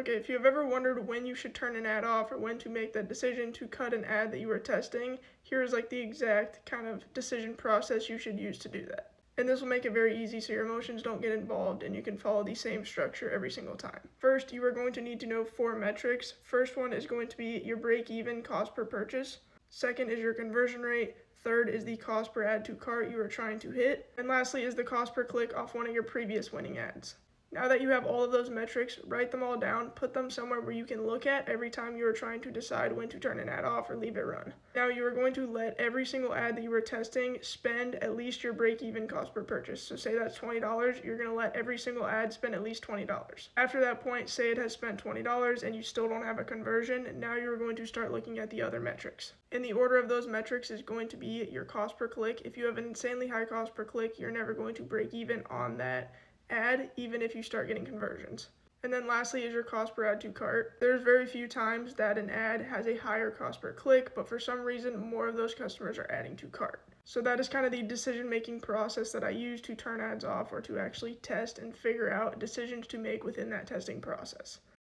Okay, if you've ever wondered when you should turn an ad off or when to make that decision to cut an ad that you are testing, here's like the exact kind of decision process you should use to do that. And this will make it very easy so your emotions don't get involved and you can follow the same structure every single time. First, you are going to need to know 4 metrics. First one is going to be your break-even cost per purchase. Second is your conversion rate. Third is the cost per add to cart you are trying to hit. And lastly is the cost per click off one of your previous winning ads. Now that you have all of those metrics, write them all down, put them somewhere where you can look at every time you are trying to decide when to turn an ad off or leave it run. Now you are going to let every single ad that you are testing spend at least your break-even cost per purchase. So say that's $20, you're going to let every single ad spend at least $20. After that point, say it has spent $20 and you still don't have a conversion, now you're going to start looking at the other metrics. And the order of those metrics is going to be your cost per click. If you have an insanely high cost per click, you're never going to break even on that ad, even if you start getting conversions. And then lastly is your cost per add to cart. There's very few times that an ad has a higher cost per click, but for some reason more of those customers are adding to cart. So that is kind of the decision-making process that I use to turn ads off or to actually test and figure out decisions to make within that testing process.